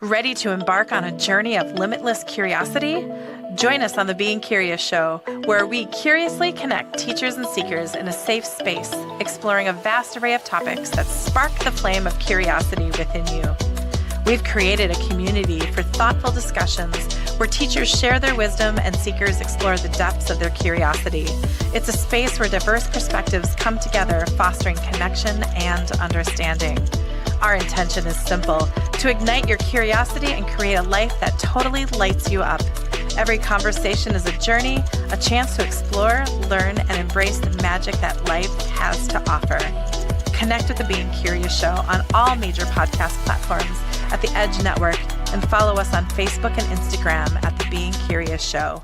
Ready to embark on a journey of limitless curiosity? Join us on the Being Curious Show, where we curiously connect teachers and seekers in a safe space, exploring a vast array of topics that spark the flame of curiosity within you. We've created a community for thoughtful discussions where teachers share their wisdom and seekers explore the depths of their curiosity. It's a space where diverse perspectives come together, fostering connection and understanding. Our intention is simple: to ignite your curiosity and create a life that totally lights you up. Every conversation is a journey, a chance to explore, learn, and embrace the magic that life has to offer. Connect with the Being Curious Show on all major podcast platforms at the Edge Network, and follow us on Facebook and Instagram at the Being Curious Show.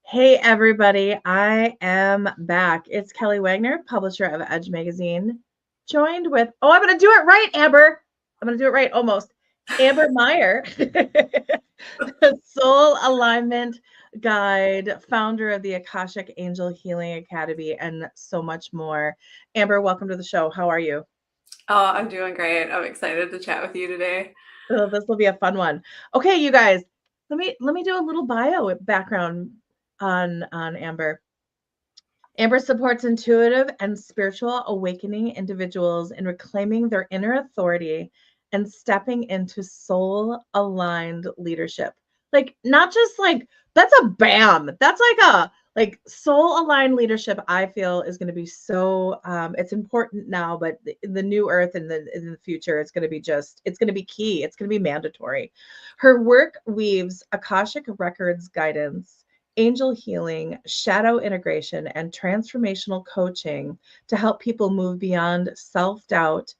Hey everybody, I am back. It's Kelly Wagner, publisher of Edge Magazine, joined with, I'm going to do it right, Amber. I'm going to do it right, almost. Amber Maier, the Soul Alignment Guide, founder of the Akashic Angel Healing Academy, and so much more. Amber, welcome to the show. How are you? Oh, I'm doing great. I'm excited to chat with you today. Oh, this will be a fun one. Okay, you guys, let me do a little bio background on Amber. Amber supports intuitive and spiritual awakening individuals in reclaiming their inner authority and stepping into soul-aligned leadership. Like, not just like, that's a bam. That's like soul-aligned leadership, I feel, is going to be so, it's important now, but in the new earth and in the future, it's going to be key. It's going to be mandatory. Her work weaves Akashic Records guidance, angel healing, shadow integration, and transformational coaching to help people move beyond self-doubt,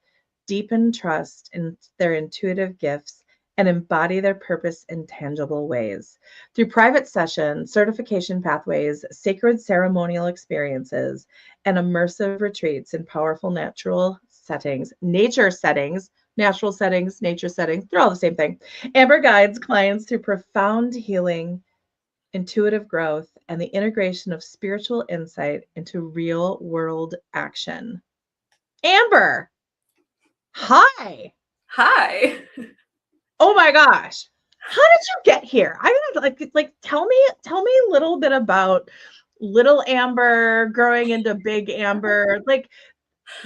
deepen trust in their intuitive gifts, and embody their purpose in tangible ways. Through private sessions, certification pathways, sacred ceremonial experiences, and immersive retreats in powerful natural settings, nature settings, they're all the same thing. Amber guides clients through profound healing, intuitive growth, and the integration of spiritual insight into real world action. Amber, hi. Hi. Oh my gosh. How did you get here? I gotta like tell me a little bit about little Amber growing into big Amber. Like,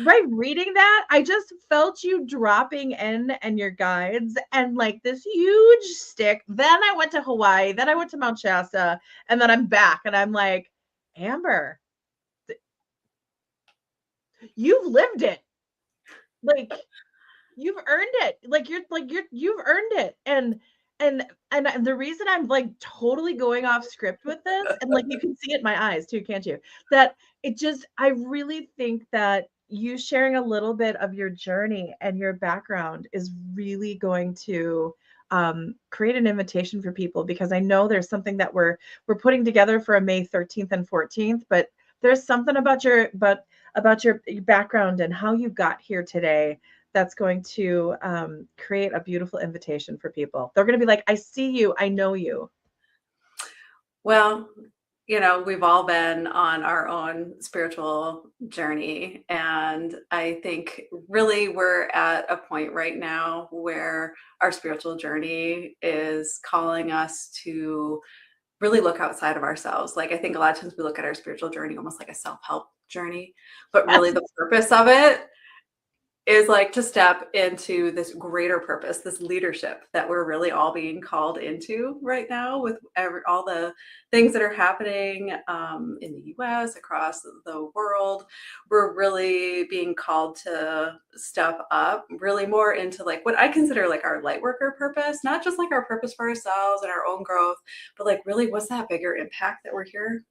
right, reading that, I just felt you dropping in and your guides and like this huge stick. Then I went to Hawaii, then I went to Mount Shasta, and then I'm back and I'm like, Amber, you've lived it. Like, you've earned it. You've earned it. And the reason I'm like totally going off script with this, and like you can see it in my eyes too, can't you? That I really think that you sharing a little bit of your journey and your background is really going to create an invitation for people, because I know there's something that we're putting together for a May 13th and 14th, but there's something about your background and how you got here today that's going to create a beautiful invitation for people. They're going to be like, I see you, I know you. Well, we've all been on our own spiritual journey. And I think really we're at a point right now where our spiritual journey is calling us to really look outside of ourselves. Like, I think a lot of times we look at our spiritual journey almost like a self-help journey, but really the purpose of it is like to step into this greater purpose, this leadership that we're really all being called into right now with all the things that are happening in the US, across the world. We're really being called to step up really more into like what I consider like our light worker purpose, not just like our purpose for ourselves and our own growth, but like really what's that bigger impact that we're here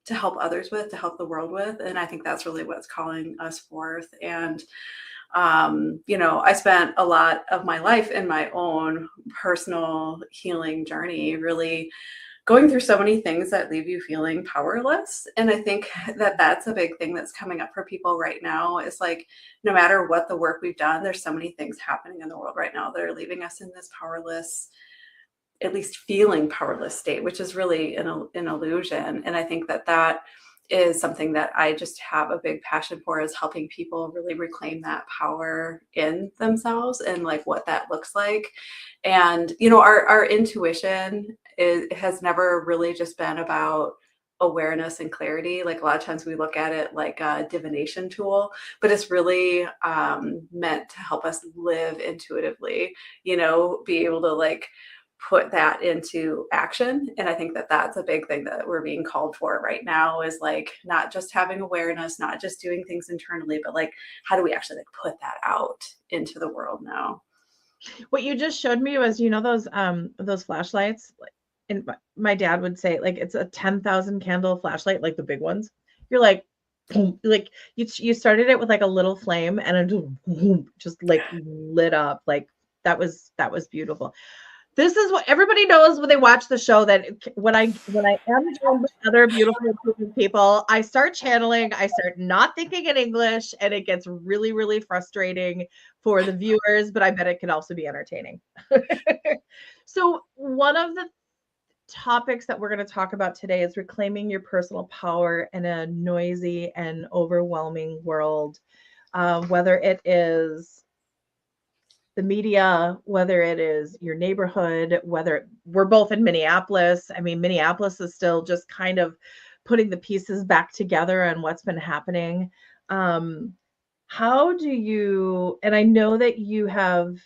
to help others with, to help the world with. And I think that's really what's calling us forth. And I spent a lot of my life in my own personal healing journey, really going through so many things that leave you feeling powerless. And I think that that's a big thing that's coming up for people right now. Is like, no matter what the work we've done, there's so many things happening in the world right now that are leaving us in this powerless, at least feeling powerless state, which is really an illusion. And I think that is something that I just have a big passion for, is helping people really reclaim that power in themselves and like what that looks like. And, you know, our intuition has never really just been about awareness and clarity. Like a lot of times we look at it like a divination tool, but it's really meant to help us live intuitively, you know, be able to like put that into action. And I think that that's a big thing that we're being called for right now, is like not just having awareness, not just doing things internally, but like how do we actually like put that out into the world now? What you just showed me was, you know, those flashlights, like, and my dad would say, like, it's a 10,000 candle flashlight, like the big ones. You're like, boom, like you started it with like a little flame and it just, boom, just like lit up. Like that was beautiful. This is what everybody knows when they watch the show, that when I am joined with other beautiful people, I start channeling, I start not thinking in English, and it gets really, really frustrating for the viewers, but I bet it can also be entertaining. So one of the topics that we're going to talk about today is reclaiming your personal power in a noisy and overwhelming world, whether it is the media, whether it is your neighborhood, whether we're both in Minneapolis. I mean, Minneapolis is still just kind of putting the pieces back together on what's been happening. Um, how do you, and I know that you have,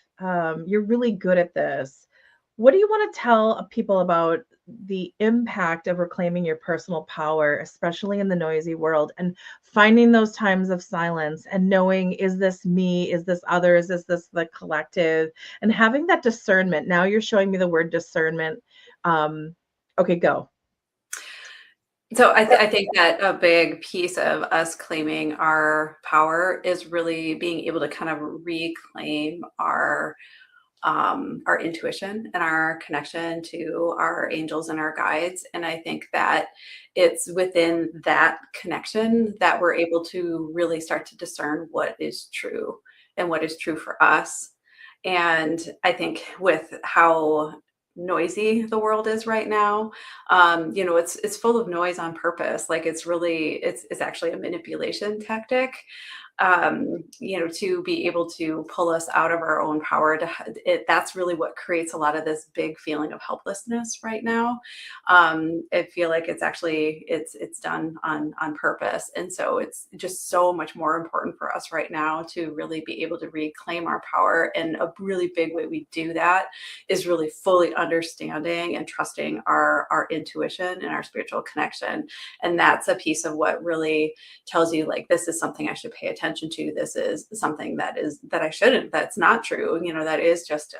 you're really good at this. What do you want to tell people about the impact of reclaiming your personal power, especially in the noisy world, and finding those times of silence and knowing, is this me? Is this others? Is this the collective? And having that discernment. Now you're showing me the word discernment. Okay, go. So I think that a big piece of us claiming our power is really being able to kind of reclaim our intuition and our connection to our angels and our guides. And I think that it's within that connection that we're able to really start to discern what is true and what is true for us. And I think with how noisy the world is right now, you know, it's full of noise on purpose. Like it's really, it's actually a manipulation tactic, you know, to be able to pull us out of our own power. That's really what creates a lot of this big feeling of helplessness right now. I feel like it's actually it's done on purpose, and so it's just so much more important for us right now to really be able to reclaim our power. And a really big way we do that is really fully understanding and trusting our intuition and our spiritual connection. And that's a piece of what really tells you like, this is something I should pay attention to. This is something that I shouldn't, that's not true. You know, that is just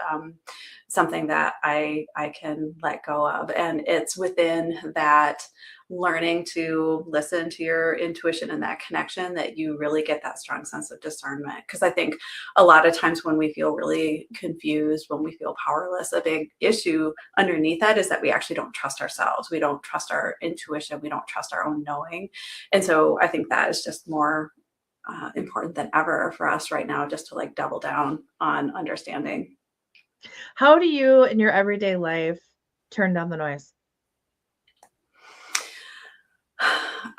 something that I can let go of. And it's within that learning to listen to your intuition and that connection that you really get that strong sense of discernment. Because I think a lot of times when we feel really confused, when we feel powerless, a big issue underneath that is that we actually don't trust ourselves. We don't trust our intuition. We don't trust our own knowing. And so I think that is just more important than ever for us right now, just to like double down on understanding. How do you, in your everyday life, turn down the noise?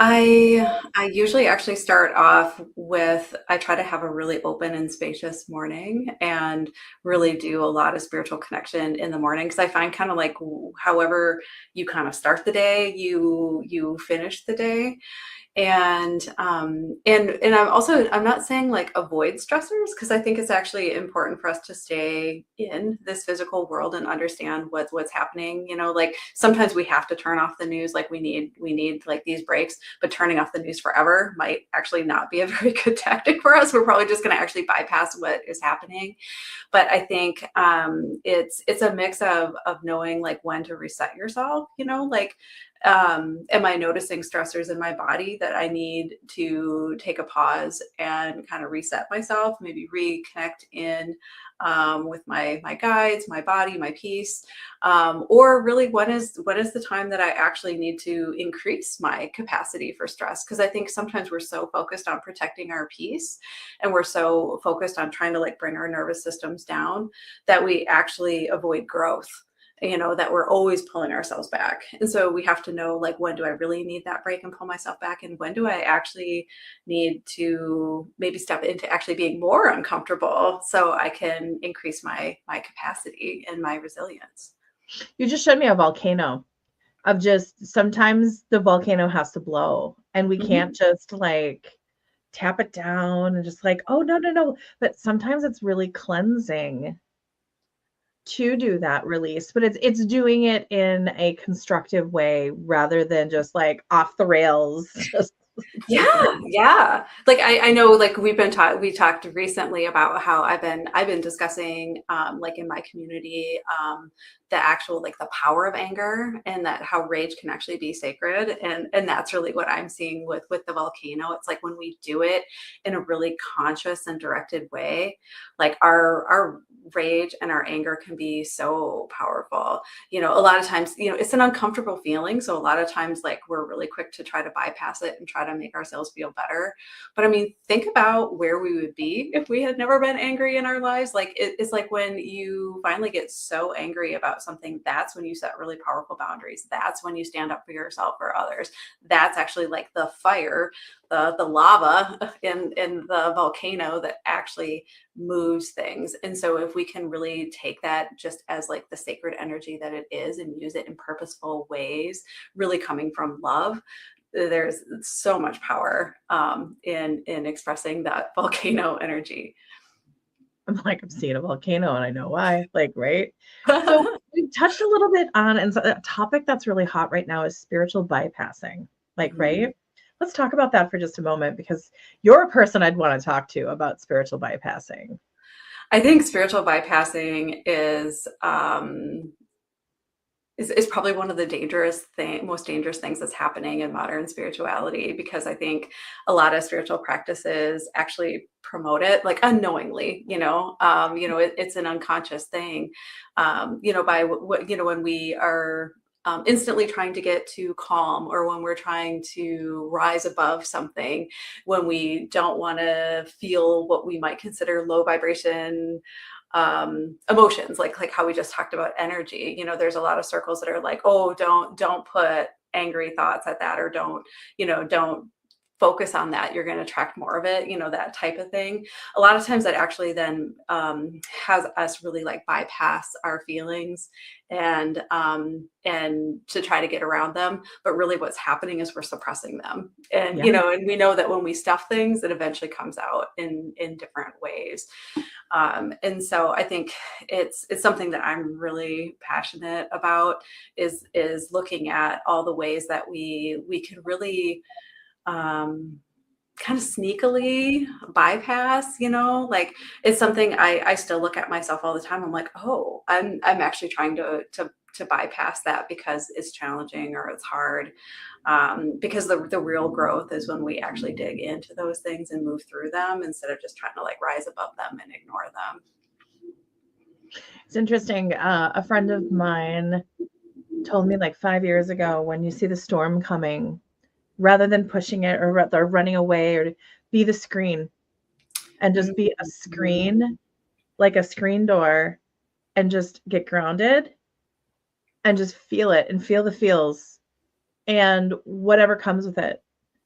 I usually actually start off with, I try to have a really open and spacious morning and really do a lot of spiritual connection in the morning, because I find kind of like however you kind of start the day, you finish the day. And I'm not saying like avoid stressors, because I think it's actually important for us to stay in this physical world and understand what's happening. You know, like sometimes we have to turn off the news, like we need like these breaks, but turning off the news forever might actually not be a very good tactic for us. We're probably just going to actually bypass what is happening. But I think it's a mix of knowing like when to reset yourself, you know, like am I noticing stressors in my body that I need to take a pause and kind of reset myself, maybe reconnect in with my guides, my body, my peace, or really when is the time that I actually need to increase my capacity for stress? Because I think sometimes we're so focused on protecting our peace, and we're so focused on trying to like bring our nervous systems down, that we actually avoid growth. that we're always pulling ourselves back. And so we have to know, like, when do I really need that break and pull myself back? And when do I actually need to maybe step into actually being more uncomfortable so I can increase my capacity and my resilience? You just showed me a volcano of just sometimes the volcano has to blow and we Mhm. can't just like tap it down and just like, oh, no, no, no. But sometimes it's really cleansing to do that release, but it's doing it in a constructive way rather than just like off the rails, just like Yeah, yeah. Like I know, like we talked recently about how I've been discussing like in my community the actual like the power of anger, and that how rage can actually be sacred, and that's really what I'm seeing with the volcano. It's like when we do it in a really conscious and directed way, like our rage and our anger can be so powerful. A lot of times, it's an uncomfortable feeling. So a lot of times, like, we're really quick to try to bypass it and try to make ourselves feel better. But I mean, think about where we would be if we had never been angry in our lives. Like, it's like when you finally get so angry about something, that's when you set really powerful boundaries. That's when you stand up for yourself or others. That's actually like the fire, the lava in the volcano that actually moves things. And so if we can really take that just as like the sacred energy that it is and use it in purposeful ways, really coming from love, there's so much power in expressing that volcano energy. I'm like, I'm seeing a volcano and I know why, like, right? So we've touched a little bit on, and so a topic that's really hot right now is spiritual bypassing, like, Mhm. right? Let's talk about that for just a moment because you're a person I'd want to talk to about spiritual bypassing. I think spiritual bypassing is probably one of the most dangerous things that's happening in modern spirituality, because I think a lot of spiritual practices actually promote it like unknowingly. It's an unconscious thing. By what when we are instantly trying to get to calm, or when we're trying to rise above something, when we don't want to feel what we might consider low vibration emotions, like how we just talked about energy. There's a lot of circles that are like, oh, don't put angry thoughts at that, or don't focus on that, you're going to attract more of it, that type of thing. A lot of times that actually then has us really like bypass our feelings and to try to get around them, but really what's happening is we're suppressing them. And Yeah. and we know that when we stuff things, it eventually comes out in different ways. And so I think it's something that I'm really passionate about, is looking at all the ways that we can really um, kind of sneakily bypass. Like, it's something I still look at myself all the time. I'm like, oh, I'm actually trying to bypass that because it's challenging or it's hard. Because the real growth is when we actually dig into those things and move through them, instead of just trying to like rise above them and ignore them. It's interesting. A friend of mine told me like 5 years ago, when you see the storm coming, rather than pushing it or running away, or be the screen and just be a Mhm. screen, like a screen door, and just get grounded and just feel it and feel the feels and whatever comes with it.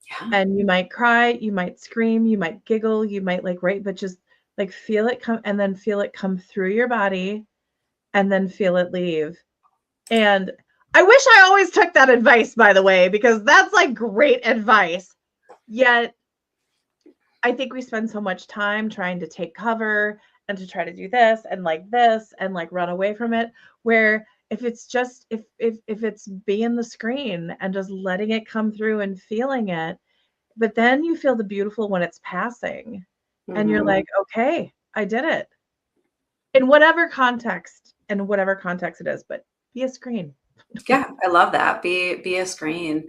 Yeah. And you might cry, you might scream, you might giggle, you might like, right, but just like feel it come and then feel it come through your body and then feel it leave. And I wish I always took that advice, by the way, because that's like great advice. Yet I think we spend so much time trying to take cover and to try to do this and like run away from it, where if it's just if it's being the screen and just letting it come through and feeling it, but then you feel the beautiful when it's passing and you're Mhm. like, okay, I did it in whatever context it is, but be a screen. Yeah, I love that. Be a screen.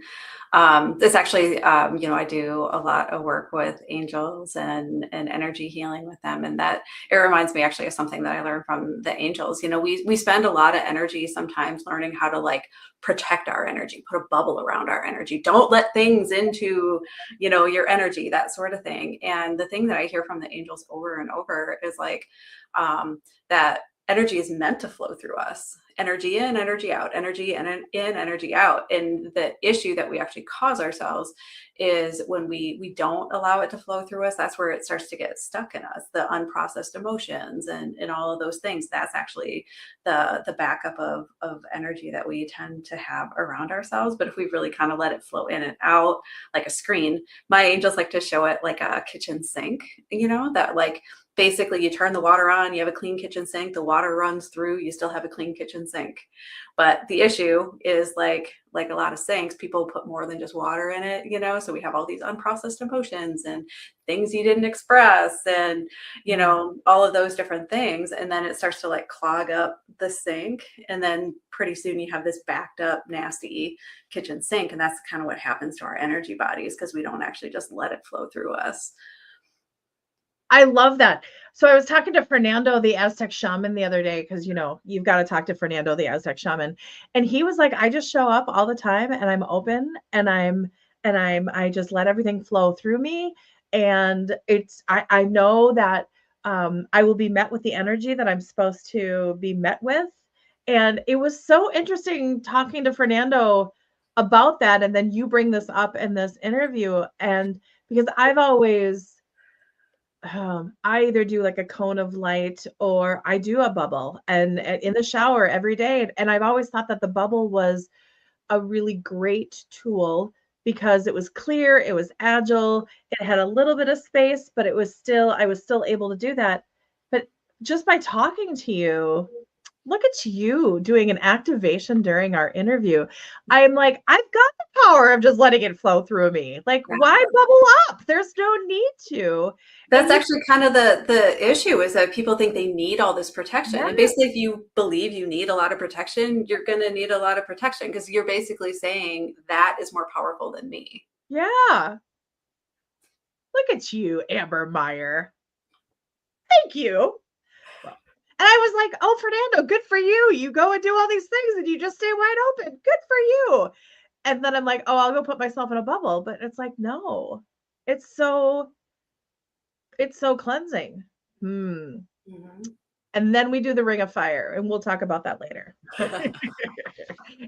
This actually, I do a lot of work with angels and energy healing with them, and that it reminds me actually of something that I learned from the angels. We spend a lot of energy sometimes learning how to like protect our energy, put a bubble around our energy. Don't let things into, your energy, that sort of thing. And the thing that I hear from the angels over and over is like that energy is meant to flow through us. Energy in, energy out, energy in, energy out. And the issue that we actually cause ourselves is when we don't allow it to flow through us, that's where it starts to get stuck in us. The unprocessed emotions and all of those things, that's actually the backup of energy that we tend to have around ourselves. But if we really kind of let it flow in and out like a screen, my angels like to show it like a kitchen sink, that like basically you turn the water on, you have a clean kitchen sink, the water runs through, you still have a clean kitchen sink. But the issue is like a lot of sinks, people put more than just water in it, so we have all these unprocessed emotions and things you didn't express and all of those different things, and then it starts to like clog up the sink, and then pretty soon you have this backed up nasty kitchen sink. And that's kind of what happens to our energy bodies, because we don't actually just let it flow through us. I love that. So I was talking to Fernando, the Aztec shaman, the other day, because you've got to talk to Fernando, the Aztec shaman, and he was like, I just show up all the time, and I'm open, and I just let everything flow through me, and I know that I will be met with the energy that I'm supposed to be met with, and it was so interesting talking to Fernando about that, and then you bring this up in this interview, and because I've always I either do like a cone of light or I do a bubble and in the shower every day. And I've always thought that the bubble was a really great tool because it was clear, it was agile, it had a little bit of space, but I was still able to do that. But just by talking to you, look at you doing an activation during our interview. I'm like, I've got the power of just letting it flow through me. Like, why bubble up? There's no need to. That's actually kind of the issue, is that people think they need all this protection. Yeah. And basically, if you believe you need a lot of protection, you're going to need a lot of protection, because you're basically saying that is more powerful than me. Yeah. Look at you, Amber Maier. Thank you. And I was like, oh, Fernando, good for you. You go and do all these things and you just stay wide open. Good for you. And then I'm like, oh, I'll go put myself in a bubble. But it's like, no, it's so cleansing. Mm-hmm. And then we do the ring of fire, and we'll talk about that later.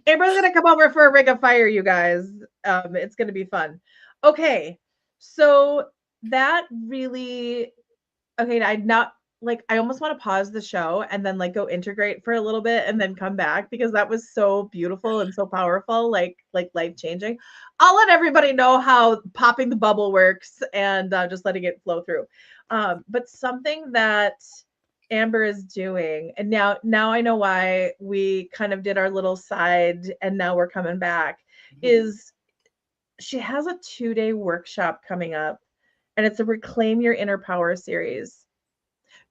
Amber's gonna come over for a ring of fire, you guys. It's gonna be fun. Okay, so that really okay. I almost want to pause the show and then like go integrate for a little bit and then come back, because that was so beautiful and so powerful, like life changing. I'll let everybody know how popping the bubble works and just letting it flow through. But something that Amber is doing, and now I know why we kind of did our little side and now we're coming back, is she has a 2-day workshop coming up, and it's a Reclaim Your Inner Power series.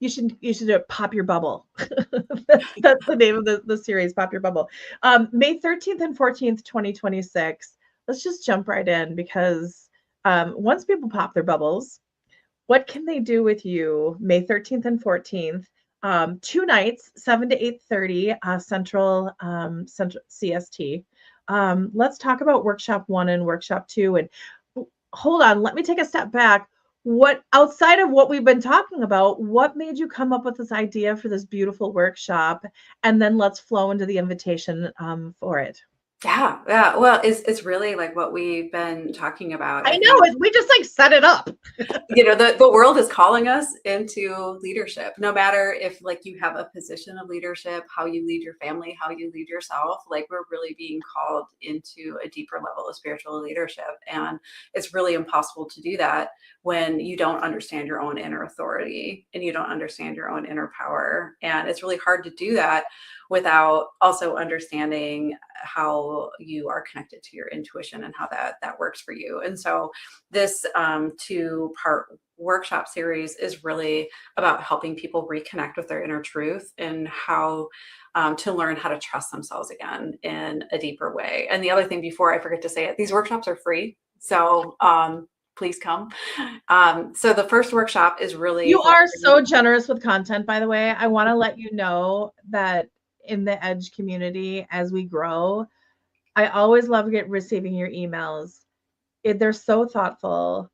You should Pop Your Bubble. that's the name of the series, Pop Your Bubble. May 13th and 14th, 2026. Let's just jump right in, because once people pop their bubbles, what can they do with you May 13th and 14th? 2 nights, 7 to 8:30 Central CST. Let's talk about workshop 1 and workshop 2. And hold on, let me take a step back. What, outside of what we've been talking about, what made you come up with this idea for this beautiful workshop? And then let's flow into the invitation for it. Yeah. Well, it's really like what we've been talking about. I know, we just like set it up. The world is calling us into leadership, no matter if like you have a position of leadership, how you lead your family, how you lead yourself. Like, we're really being called into a deeper level of spiritual leadership. And it's really impossible to do that when you don't understand your own inner authority and you don't understand your own inner power. And it's really hard to do that without also understanding how you are connected to your intuition and how that works for you. And so this 2-part workshop series is really about helping people reconnect with their inner truth and how to learn how to trust themselves again in a deeper way. And the other thing, before I forget to say it, these workshops are free. So please come. So the first workshop is really— You are so generous with content, by the way. I want to let you know that in the Edge community, as we grow, I always love receiving your emails. They're so thoughtful.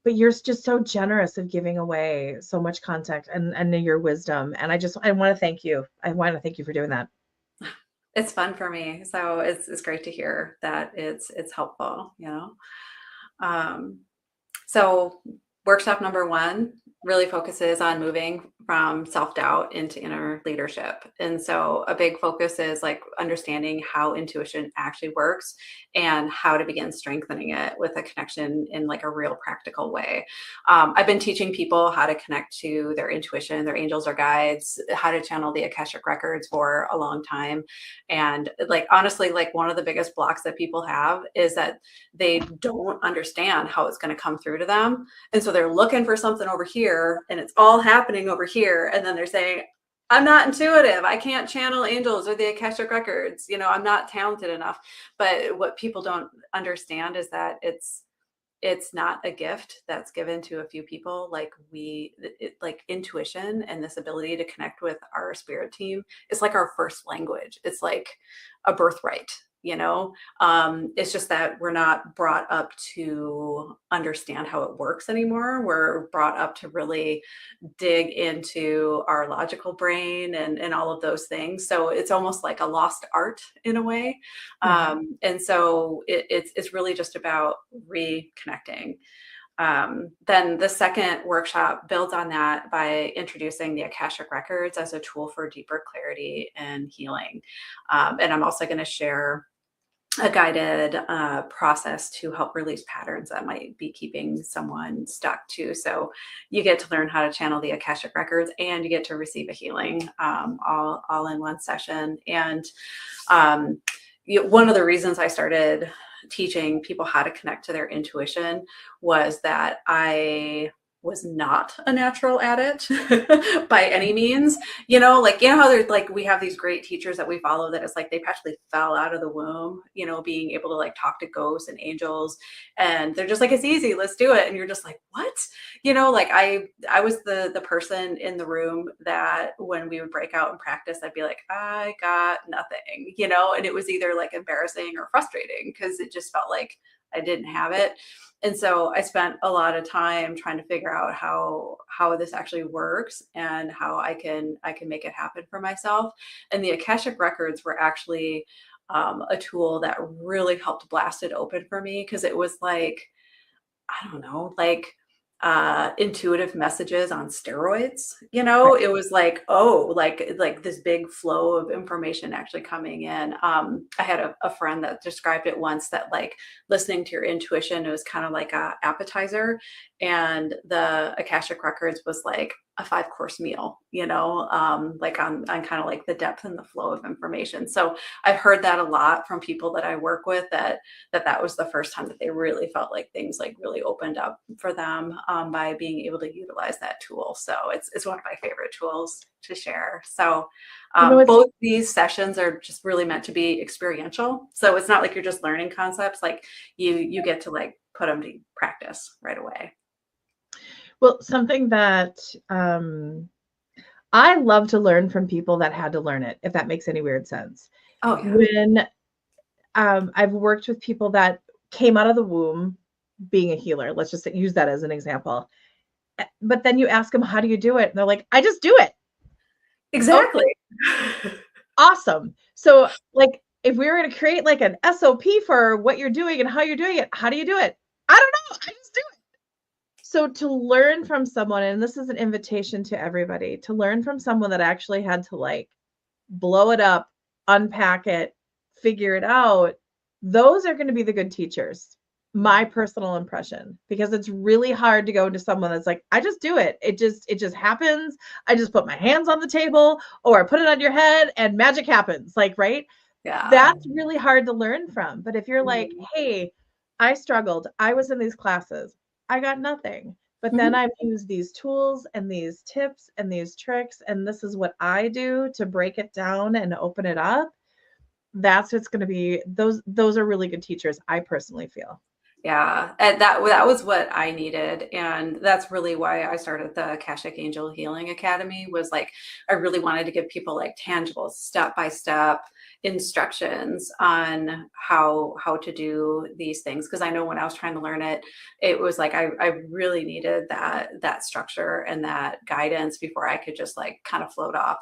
but you're just so generous of giving away so much content and your wisdom. And I want to thank you. I want to thank you for doing that. It's fun for me. So it's great to hear that it's helpful, you know. Um, so workshop number one really focuses on moving from self-doubt into inner leadership. And so a big focus is like understanding how intuition actually works and how to begin strengthening it with a connection in like a real practical way. I've been teaching people how to connect to their intuition, their angels or guides, how to channel the Akashic Records for a long time. And like, honestly, like one of the biggest blocks that people have is that they don't understand how it's going to come through to them. And so they're looking for something over here and it's all happening over here. And then they're saying, I'm not intuitive. I can't channel angels or the Akashic Records. You know, I'm not talented enough. But what people don't understand is that it's not a gift that's given to a few people. Like like intuition and this ability to connect with our spirit team is like our first language. It's like a birthright, you know. It's just that we're not brought up to understand how it works anymore. We're brought up to really dig into our logical brain and all of those things. So it's almost like a lost art in a way. And so it's really just about reconnecting. Then the second workshop builds on that by introducing the Akashic Records as a tool for deeper clarity and healing. And I'm also going to share a guided process to help release patterns that might be keeping someone stuck too. So you get to learn how to channel the Akashic Records and you get to receive a healing all in one session. And one of the reasons I started teaching people how to connect to their intuition was that I was not a natural at it by any means. You know, like, you know how there's like, we have these great teachers that we follow that it's like they practically fell out of the womb, you know, being able to like talk to ghosts and angels, and they're just like, it's easy, let's do it. And you're just like, what? You know, like I was the person in the room that when we would break out and practice, I'd be like, I got nothing, you know, and it was either like embarrassing or frustrating because it just felt like I didn't have it. And so I spent a lot of time trying to figure out how this actually works and how I can make it happen for myself. And the Akashic Records were actually a tool that really helped blast it open for me, because it was like, I don't know, like intuitive messages on steroids. You know, it was like, oh, like this big flow of information actually coming in. I had a friend that described it once, that like listening to your intuition, it was kind of like a appetizer, and the Akashic Records was like a 5-course meal, you know, like on kind of like the depth and the flow of information. So I've heard that a lot from people that I work with, that was the first time that they really felt like things like really opened up for them by being able to utilize that tool. So it's one of my favorite tools to share. So both these sessions are just really meant to be experiential. So it's not like you're just learning concepts, like you get to like put them to practice right away. Well, something that I love to learn from people that had to learn it, if that makes any weird sense. Oh, yeah. When I've worked with people that came out of the womb being a healer, let's just use that as an example. But then you ask them, how do you do it? And they're like, I just do it. Exactly. Okay. Awesome. So like, if we were going to create like an SOP for what you're doing and how you're doing it, how do you do it? I don't know. I just do it. So to learn from someone, and this is an invitation to everybody, to learn from someone that actually had to like blow it up, unpack it, figure it out, those are going to be the good teachers. My personal impression, because it's really hard to go to someone that's like, I just do it. It just happens. I just put my hands on the table, or I put it on your head and magic happens. Like, right? Yeah. That's really hard to learn from. But if you're like, hey, I struggled, I was in these classes, I got nothing. But then I've used these tools and these tips and these tricks, and this is what I do to break it down and open it up. That's what's going to be, those are really good teachers, I personally feel. Yeah, and that was what I needed, and that's really why I started the Akashic Angel Healing Academy. Was like I really wanted to give people like tangible, step by step instructions on how to do these things. Because I know when I was trying to learn it, it was like I really needed that structure and that guidance before I could just like kind of float off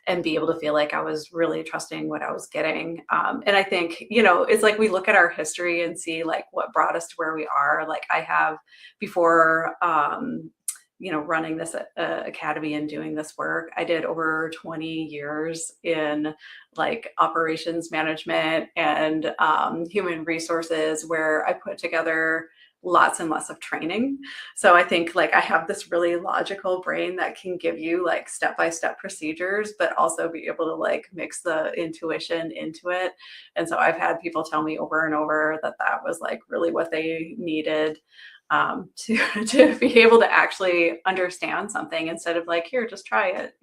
and be able to feel like I was really trusting what I was getting. And I think, it's like we look at our history and see like what brought us to where we are. Like I have before, running this academy and doing this work, I did over 20 years in like operations management and human resources, where I put together lots and lots of training. So I think like I have this really logical brain that can give you like step-by-step procedures, but also be able to like mix the intuition into it. And so I've had people tell me over and over that that was like really what they needed, to to be able to actually understand something instead of like, here, just try it.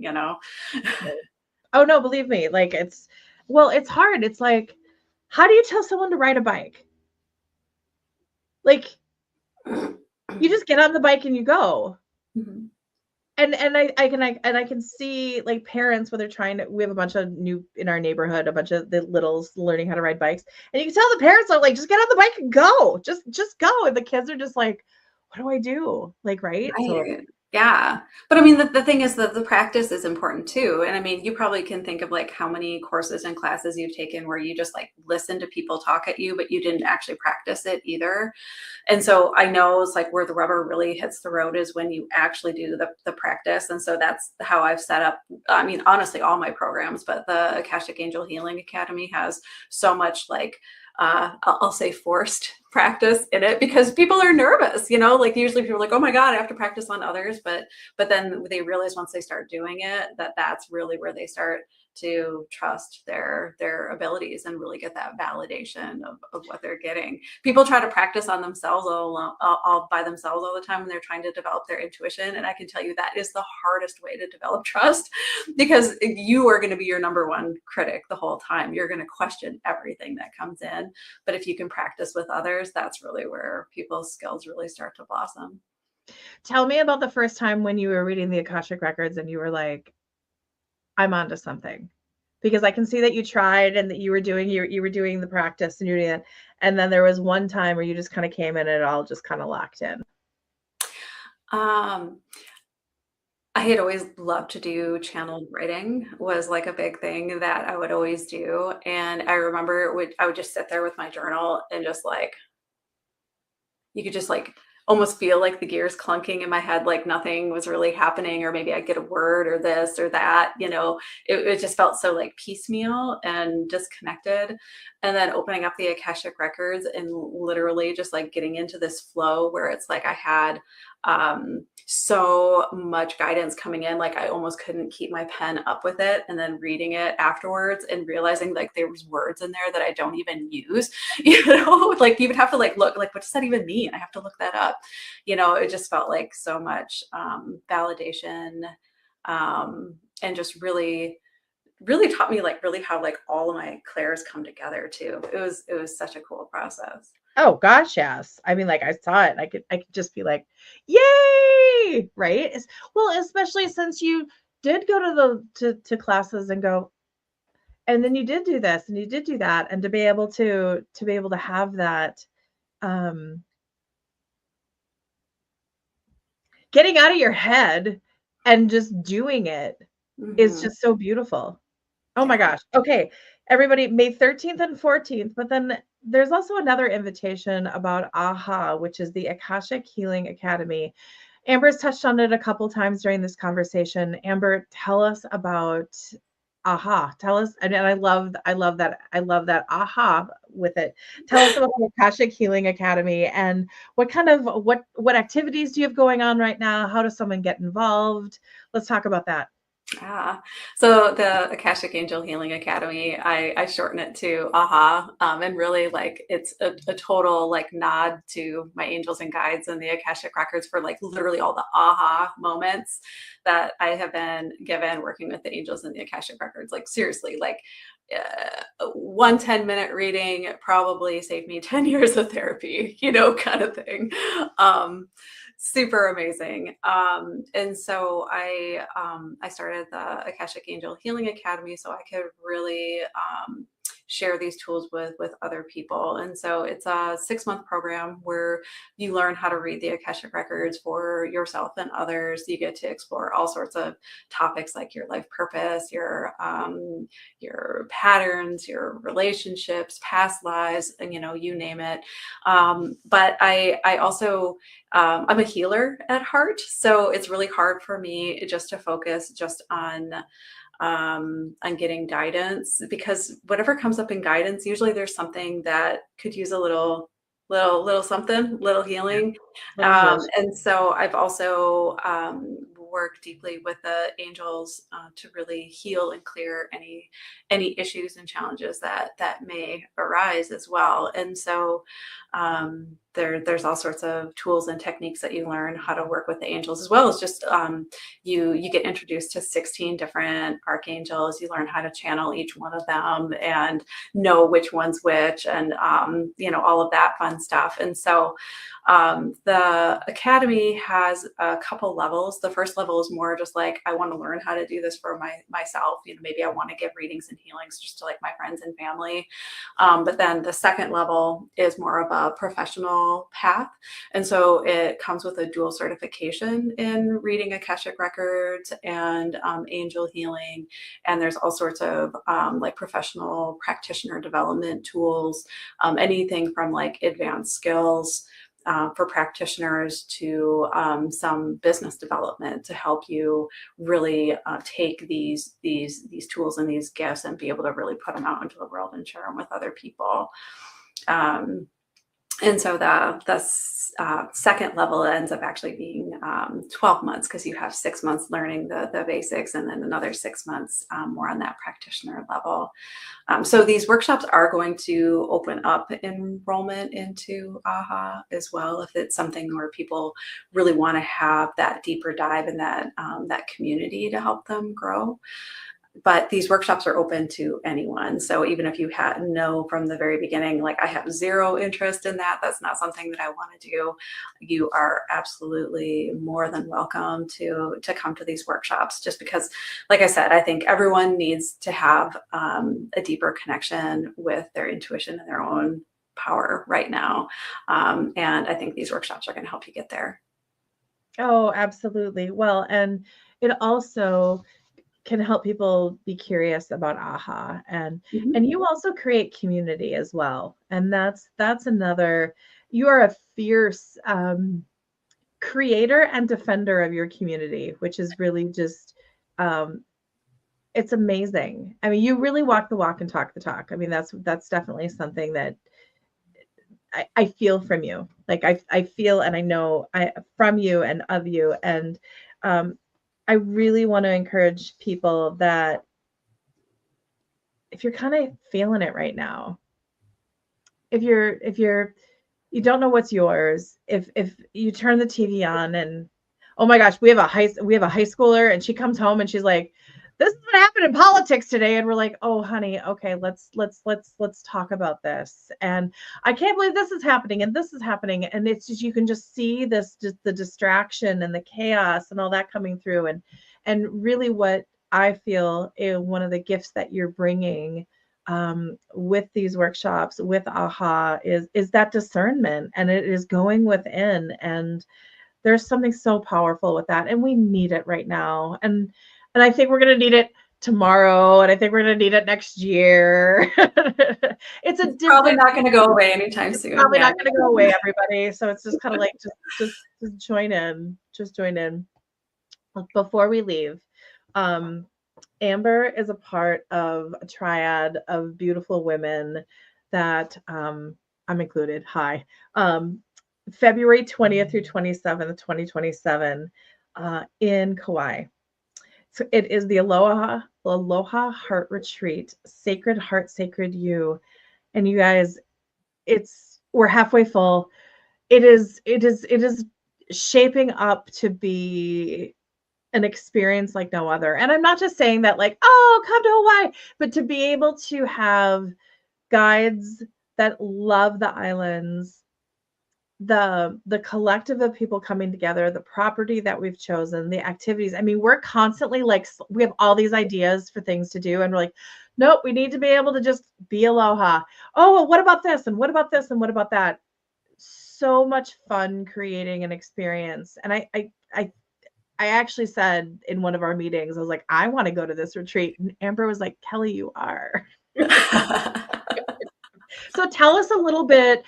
Oh no, believe me, like it's hard. It's like, how do you tell someone to ride a bike? Like, you just get on the bike and you go. Mhm. And I can see like parents when they're trying to. We have a bunch of new in our neighborhood, a bunch of the littles learning how to ride bikes, and you can tell the parents are like, just get on the bike and go, just go, and the kids are just like, what do I do? Like, right? So Right. Yeah. But I mean, the thing is that the practice is important too. And I mean, you probably can think of like how many courses and classes you've taken where you just like listen to people talk at you, but you didn't actually practice it either. And so I know it's like where the rubber really hits the road is when you actually do the practice. And so that's how I've set up, I mean, honestly, all my programs, but the Akashic Angel Healing Academy has so much like, I'll say forced practice in it, because people are nervous, like usually people are like, oh my God, I have to practice on others. But then they realize once they start doing it, that that's really where they start to trust their abilities and really get that validation of what they're getting. People try to practice on themselves all by themselves all the time when they're trying to develop their intuition. And I can tell you that is the hardest way to develop trust, because you are going to be your number one critic the whole time. You're going to question everything that comes in. But if you can practice with others, that's really where people's skills really start to blossom. tell me about the first time when you were reading the Akashic records and you were like, I'm onto something. Because I can see that you tried and that you were doing the practice and you're doing it. And then there was one time where you just kind of came in and it all just kind of locked in. Um, I had always loved to do channeled writing, was like a big thing that I would always do. And I remember I would just sit there with my journal and just like, you could just like almost feel like the gears clunking in my head, like nothing was really happening, or maybe I get a word or this or that, it just felt so like piecemeal and disconnected. And then opening up the Akashic records and literally just like getting into this flow where it's like I had so much guidance coming in, like I almost couldn't keep my pen up with it, and then reading it afterwards and realizing like there was words in there that I don't even use. Like you would have to like look like, what does that even mean? I have to look that up. It just felt like so much validation, and just really really taught me like really how like all of my clairs come together too. It was such a cool process. Oh gosh, yes. I mean, like I saw it. I could just be like, yay! Right? Well, especially since you did go to to classes and go, and then you did do this and you did do that, and to be able to have that um getting out of your head and just doing it is Hmm. just so beautiful. Oh my Yeah. gosh. Okay. Everybody, May 13th and 14th. But then there's also another invitation about AHA, which is the Akashic Healing Academy. Amber's touched on it a couple times during this conversation. Amber, tell us about AHA. Tell us, and I love that AHA with it. Tell us about the Akashic Healing Academy and what activities do you have going on right now? How does someone get involved? Let's talk about that. So the Akashic Angel Healing Academy, I shorten it to AHA, and really like it's a total like nod to my angels and guides and the Akashic Records for like literally all the AHA moments that I have been given working with the angels and the Akashic Records. Like seriously, like one 10-minute reading probably saved me 10 years of therapy, kind of thing. Super amazing. And so I started the Akashic Angel Healing Academy so I could really share these tools with other people. And so it's a 6-month program where you learn how to read the Akashic Records for yourself and others. You get to explore all sorts of topics like your life purpose, your patterns, your relationships, past lives, and you name it. But I also I'm a healer at heart, so it's really hard for me just to focus just on getting guidance, because whatever comes up in guidance, usually there's something that could use a little something, little Yeah. healing. Little zhuzh. And so I've also worked deeply with the angels to really heal and clear any issues and challenges that may arise as well. And so there's all sorts of tools and techniques that you learn how to work with the angels, as well as just you get introduced to 16 different archangels. You learn how to channel each one of them and know which one's which, and all of that fun stuff. And so the academy has a couple levels. The first level is more just like, I want to learn how to do this for myself. Maybe I want to give readings and healings just to like my friends and family. But then the second level is more of a professional path. And so it comes with a dual certification in reading Akashic Records and angel healing. And there's all sorts of like professional practitioner development tools, anything from like advanced skills for practitioners to some business development to help you really take these tools and these gifts and be able to really put them out into the world and share them with other people. And so the second level ends up actually being 12 months, because you have 6 months learning the basics and then another 6 months more on that practitioner level. So these workshops are going to open up enrollment into AHA as well, if it's something where people really want to have that deeper dive in that community to help them grow. But these workshops are open to anyone. So even if you know from the very beginning, like I have zero interest in that's not something that I want to do, you are absolutely more than welcome to come to these workshops, just because, like I said, I think everyone needs to have a deeper connection with their intuition and their own power right now. And I think these workshops are going to help you get there. Oh, absolutely. Well, and it also can help people be curious about AHA, and Mhm. you also create community as well. And that's another, you are a fierce creator and defender of your community, which is really just um it's amazing. I mean, you really walk the walk and talk the talk. I mean, that's definitely something that I feel from you. Like I feel and I know from you and of you. And um I really want to encourage people that if you're kind of feeling it right now, if you don't know what's yours, if you turn the TV on and oh my gosh, we have a high schooler and she comes home and she's like, this is what happened in politics today, and we're like, oh honey, okay, let's talk about this. And I can't believe this is happening and this is happening, and it's just, you can just see this, just the distraction and the chaos and all that coming through. And really what I feel is one of the gifts that you're bringing with these workshops with AHA is that discernment, and it is going within, and there's something so powerful with that, and we need it right now. And I think we're going to need it tomorrow, and I think we're going to need it next year. It's a Probably different, not going to go away anytime it's soon. probably Yeah. not going to go away, everybody, so it's just kind of like just join in, just join in. Before we leave, um Amber is a part of a triad of beautiful women that I'm included. Hi. February 20th through 27th, 2027, in Kauai. So it is the Aloha Heart Retreat, Sacred Heart, Sacred You. And you guys, we're halfway full. It is shaping up to be an experience like no other. And I'm not just saying that like, oh, come to Hawaii, but to be able to have guides that love the islands, the collective of people coming together, the property that we've chosen, the activities. I mean, we're constantly like, we have all these ideas for things to do, and we're like, nope, we need to be able to just be aloha. Oh, well, what about this? And what about this? And what about that? So much fun creating an experience. And I actually said in one of our meetings, I was like, I want to go to this retreat. And Amber was like, Kelly, you are. So tell us a little bit,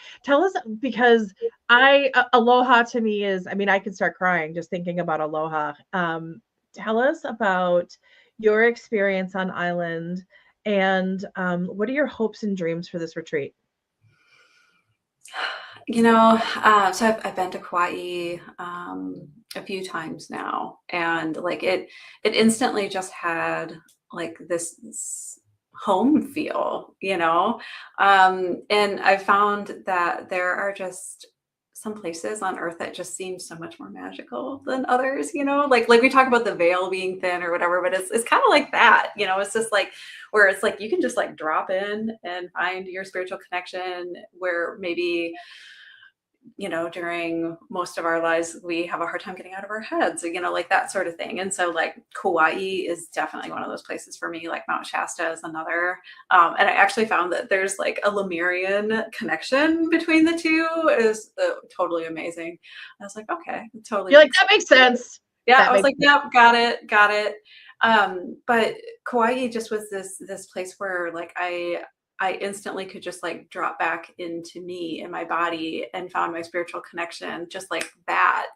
because aloha to me is, I mean, I could start crying just thinking about aloha. Tell us about your experience on island, and what are your hopes and dreams for this retreat? So I've been to Kauai a few times now, and like it instantly just had like this home feel, and I found that there are just some places on earth that just seem so much more magical than others, like we talk about the veil being thin or whatever, but it's kind of like that, it's just like where it's like you can just like drop in and find your spiritual connection where maybe during most of our lives, we have a hard time getting out of our heads, like that sort of thing. And so like Kauai is definitely one of those places for me, like Mount Shasta is another. And I actually found that there's like a Lemurian connection between the two is totally amazing. I was like, okay, totally. You're like, that makes sense. Yeah, I was like, yep, got it. But Kauai just was this place where like I instantly could just like drop back into me and my body and found my spiritual connection just like that,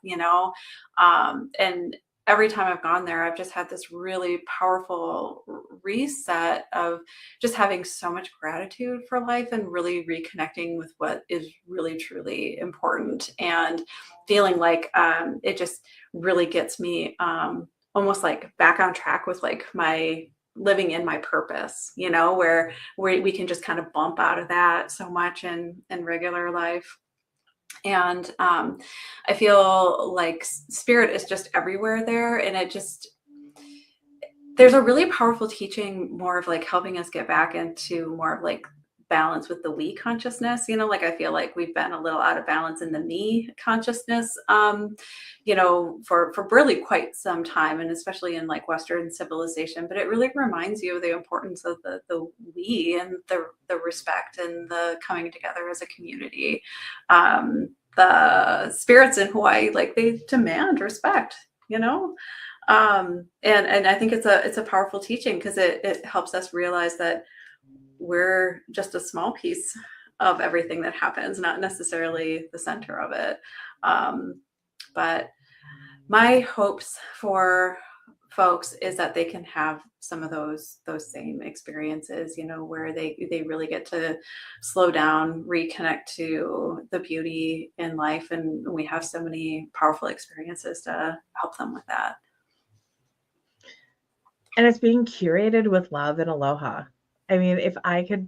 and every time I've gone there, I've just had this really powerful reset of just having so much gratitude for life and really reconnecting with what is really, truly important, and feeling like it just really gets me almost like back on track with like my living in my purpose, where we can just kind of bump out of that so much in regular life. And I feel like spirit is just everywhere there. And there's a really powerful teaching, more of like helping us get back into more of like balance with the we consciousness, like I feel like we've been a little out of balance in the me consciousness, for really quite some time, and especially in like Western civilization. But it really reminds you of the importance of the we, and the respect and the coming together as a community. The spirits in Hawaii, like they demand respect, and I think it's a powerful teaching, because it helps us realize that we're just a small piece of everything that happens, not necessarily the center of it. But my hopes for folks is that they can have some of those same experiences, where they really get to slow down, reconnect to the beauty in life. And we have so many powerful experiences to help them with that. And it's being curated with love and aloha. I mean, if I could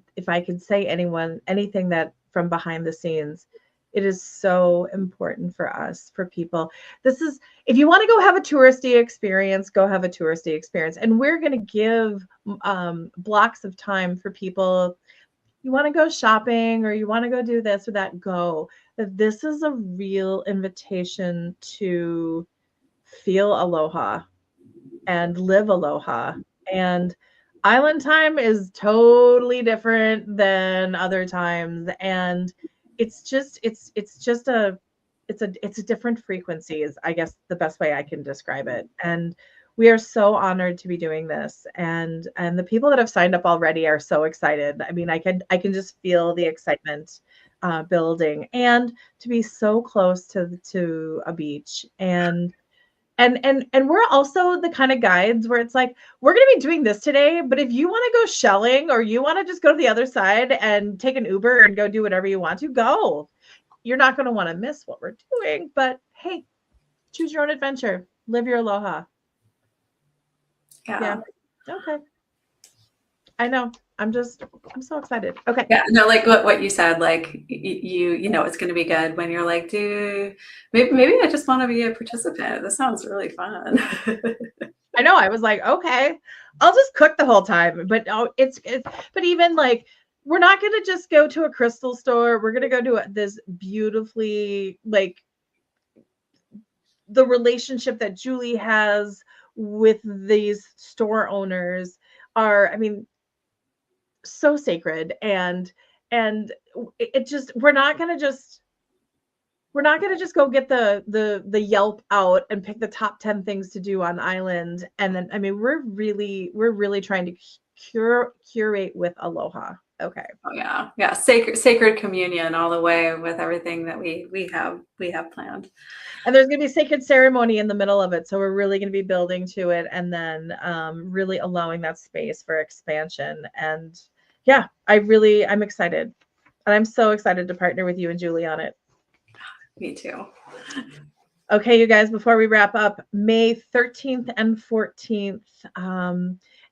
say anything that from behind the scenes, it is so important for us, for people. If you want to go have a touristy experience, go have a touristy experience. And we're going to give blocks of time for people. You want to go shopping, or you want to go do this or that, go. That this is a real invitation to feel aloha and live aloha. And island time is totally different than other times, and it's a different frequency, is I guess the best way I can describe it. And we are so honored to be doing this, and the people that have signed up already are so excited. I mean, I can just feel the excitement building, and to be so close to a beach. And we're also the kind of guides where it's like, we're going to be doing this today, but if you want to go shelling, or you want to just go to the other side and take an Uber and go do whatever you want to, go. You're not going to want to miss what we're doing, but hey, choose your own adventure. Live your aloha. Yeah. Okay. I know. I'm so excited. Okay. Yeah, no, like what you said, like you know it's going to be good when you're like, dude, maybe I just want to be a participant. This sounds really fun. I know. I was like, okay, I'll just cook the whole time. But but even like, we're not going to just go to a crystal store. We're going to go to this beautifully, like, the relationship that Julie has with these store owners are, I mean, so sacred. And it just, we're not going to just go get the Yelp out and pick the top 10 things to do on the island. And then, I mean, we're really trying to curate with aloha. Okay. Oh yeah, sacred communion all the way with everything that we have planned. And there's going to be sacred ceremony in the middle of it, so we're really going to be building to it, and then really allowing that space for expansion. And yeah, I'm excited, and I'm so excited to partner with you and Julie on it. Me too. Okay, you guys, before we wrap up, May 13th and 14th,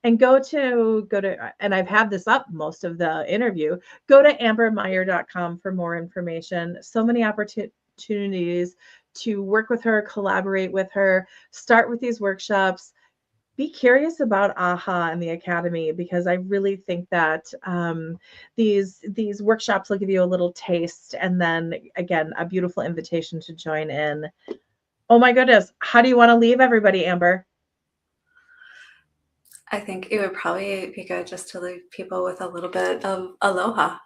and go to, and I've had this up most of the interview, go to ambermaier.com for more information. So many opportunities to work with her, collaborate with her, start with these workshops. Be curious about AHA and the Academy, because I really think that these workshops will give you a little taste, and then again, a beautiful invitation to join in. Oh my goodness. How do you want to leave everybody, Amber? I think it would probably be good just to leave people with a little bit of aloha.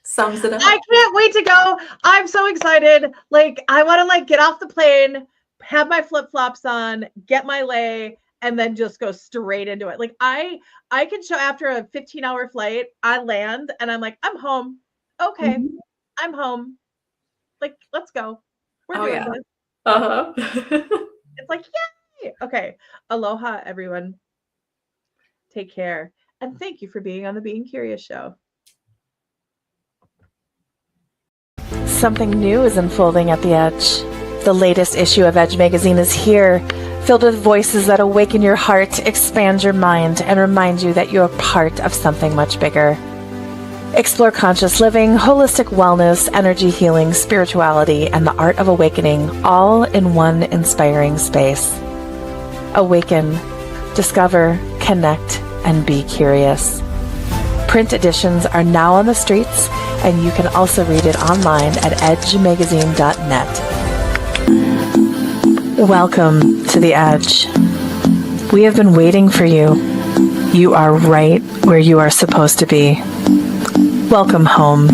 Sums it up. I can't wait to go. I'm so excited. Like, I want to like get off the plane, have my flip-flops on, get my lei, and then just go straight into it. Like, I can show after a 15-hour flight, I land and I'm like, I'm home. Okay. Mm-hmm. I'm home. Like, let's go. We're doing this. Uh-huh. It's like, yay. Okay. Aloha, everyone. Take care. And thank you for being on the Being Curious show. Something new is unfolding at the Edge. The latest issue of Edge magazine is here, filled with voices that awaken your heart, expand your mind, and remind you that you are part of something much bigger. Explore conscious living, holistic wellness, energy healing, spirituality, and the art of awakening, all in one inspiring space. Awaken, discover, connect, and be curious. Print editions are now on the streets, and you can also read it online at edgemagazine.net. Welcome to the Edge. We have been waiting for you. You are right where you are supposed to be. Welcome home.